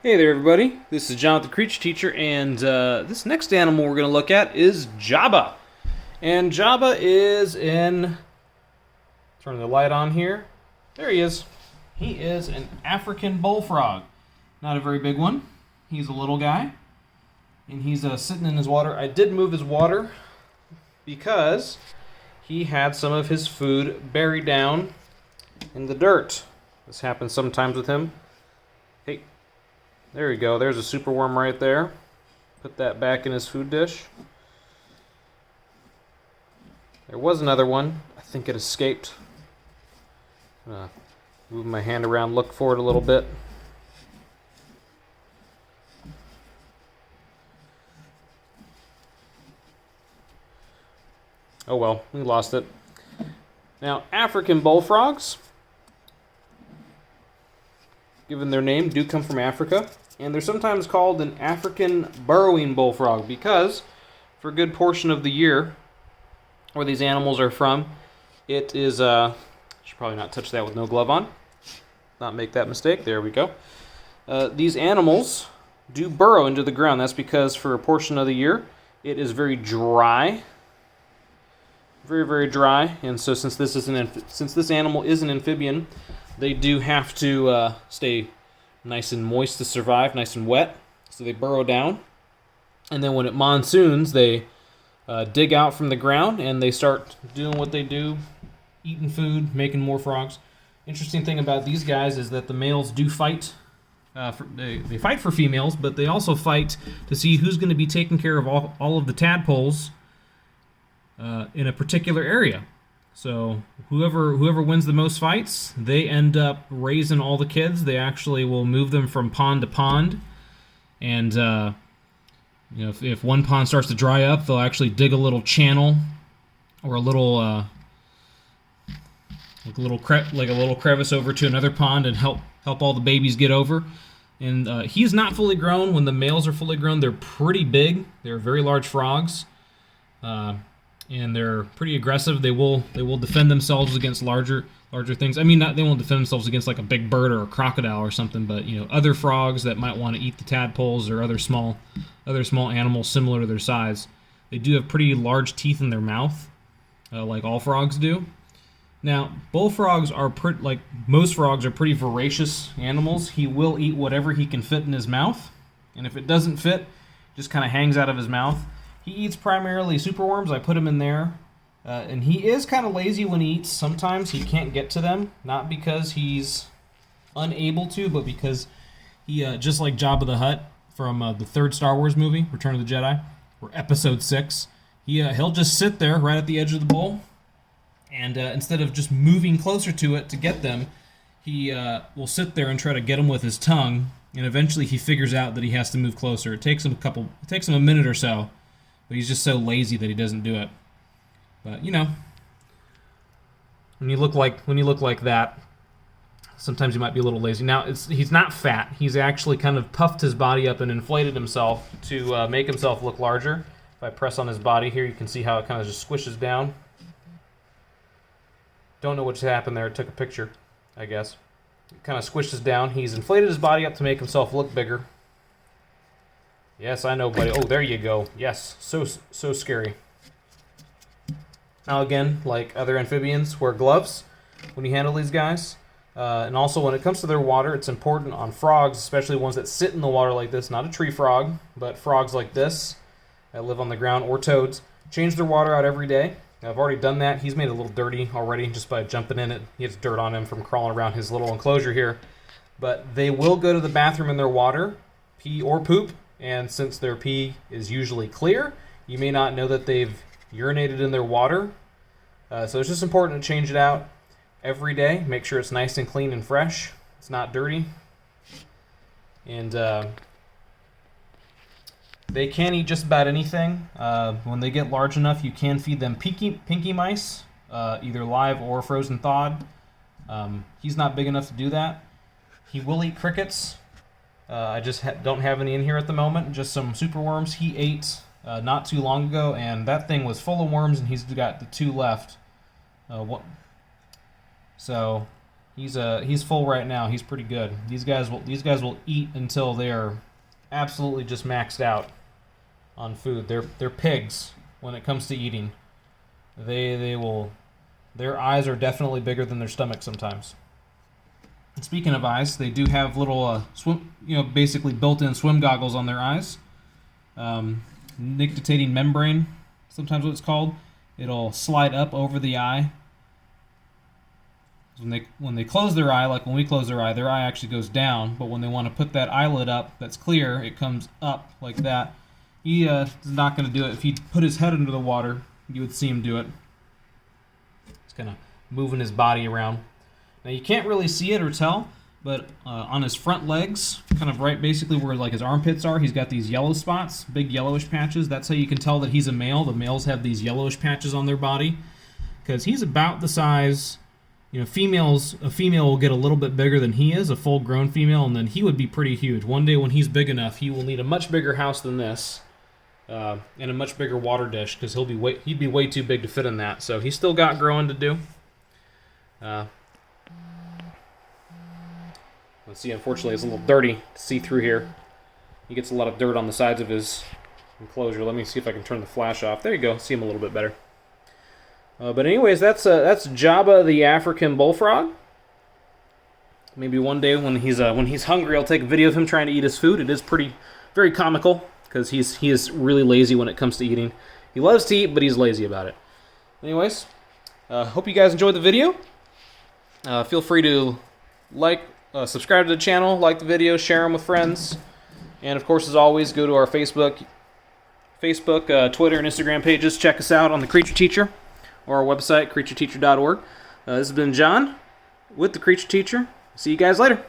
Hey there everybody, this is John with the Creature Teacher, and this next animal we're going to look at is Jabba. And Jabba is turn the light on here, there he is. He is an African bullfrog. Not a very big one, he's a little guy. And he's sitting in his water. I did move his water because he had some of his food buried down in the dirt. This happens sometimes with him. Hey. There we go. There's a superworm right there. Put that back in his food dish. There was another one. I think it escaped. Move my hand around, look for it a little bit. Oh well, we lost it. Now, African bullfrogs, given their name, do come from Africa. And they're sometimes called an African burrowing bullfrog because for a good portion of the year where these animals are from, it is, should probably not touch that with no glove on. Not make that mistake. There we go. These animals do burrow into the ground. That's because for a portion of the year, it is very dry. Very, very dry. And so since this animal is an amphibian, they do have to stay nice and moist to survive, nice and wet. So they burrow down. And then when it monsoons, they dig out from the ground and they start doing what they do, eating food, making more frogs. Interesting thing about these guys is that the males do fight. They fight for females, but they also fight to see who's going to be taking care of all of the tadpoles in a particular area. So whoever wins the most fights, they end up raising all the kids. They actually will move them from pond to pond, and if one pond starts to dry up, they'll actually dig a little channel or a little crevice over to another pond and help all the babies get over. And he's not fully grown. When the males are fully grown, they're pretty big. They're very large frogs. And they're pretty aggressive. They will defend themselves against larger things. I mean, they won't defend themselves against like a big bird or a crocodile or something, but other frogs that might want to eat the tadpoles or other small animals similar to their size. They do have pretty large teeth in their mouth, like all frogs do. Now, bullfrogs are like most frogs are pretty voracious animals. He will eat whatever he can fit in his mouth, and if it doesn't fit, just kind of hangs out of his mouth. He eats primarily superworms. I put him in there. And he is kind of lazy when he eats. Sometimes he can't get to them. Not because he's unable to, but because he, just like Jabba the Hutt from the third Star Wars movie, Return of the Jedi, or Episode 6, he'll just sit there right at the edge of the bowl. And instead of just moving closer to it to get them, he will sit there and try to get them with his tongue. And eventually he figures out that he has to move closer. It takes him a minute or so. But he's just so lazy that he doesn't do it. But when you look like that, sometimes you might be a little lazy. Now he's not fat. He's actually kind of puffed his body up and inflated himself to make himself look larger. If I press on his body here, you can see how it kind of just squishes down. Don't know what just happened there. It took a picture, I guess. It kind of squishes down. He's inflated his body up to make himself look bigger. Yes, I know, buddy. Oh, there you go. Yes, so scary. Now again, like other amphibians, wear gloves when you handle these guys. And also when it comes to their water, it's important on frogs, especially ones that sit in the water like this, not a tree frog, but frogs like this that live on the ground, or toads, change their water out every day. I've already done that. He's made it a little dirty already just by jumping in it. He has dirt on him from crawling around his little enclosure here. But they will go to the bathroom in their water, pee or poop. And since their pee is usually clear, you may not know that they've urinated in their water. So it's just important to change it out every day. Make sure it's nice and clean and fresh. It's not dirty. And they can eat just about anything. When they get large enough, you can feed them pinky mice, either live or frozen thawed. He's not big enough to do that. He will eat crickets. I just don't have any in here at the moment, just some superworms he ate not too long ago, and that thing was full of worms, and he's got the 2 left. So He's full right now. He's pretty good. These guys will eat until they are absolutely just maxed out on food. They're pigs when it comes to eating. They will. Their eyes are definitely bigger than their stomach sometimes. And speaking of eyes, they do have little basically built-in swim goggles on their eyes. Nictitating membrane, sometimes what it's called. It'll slide up over the eye. When they close their eye, like when we close their eye actually goes down. But when they want to put that eyelid up, that's clear, it comes up like that. He is not going to do it. If he put his head under the water, you would see him do it. He's kind of moving his body around. Now you can't really see it or tell, but on his front legs, kind of right basically where like his armpits are, he's got these yellow spots, big yellowish patches. That's how you can tell that he's a male. The males have these yellowish patches on their body because he's about the size. A female will get a little bit bigger than he is, a full-grown female, and then he would be pretty huge. One day when he's big enough, he will need a much bigger house than this. And a much bigger water dish because he'd be way too big to fit in that. So he's still got growing to do. Let's see. Unfortunately, it's a little dirty to see through here. He gets a lot of dirt on the sides of his enclosure. Let me see if I can turn the flash off. There you go. See him a little bit better. But anyways, that's Jabba the African Bullfrog. Maybe one day when he's hungry, I'll take a video of him trying to eat his food. It is very comical. Because he is really lazy when it comes to eating. He loves to eat, but he's lazy about it. Anyways, hope you guys enjoyed the video. Feel free to subscribe to the channel, like the video, share them with friends. And of course, as always, go to our Facebook, Twitter, and Instagram pages. Check us out on the Creature Teacher or our website, creatureteacher.org. This has been John with the Creature Teacher. See you guys later.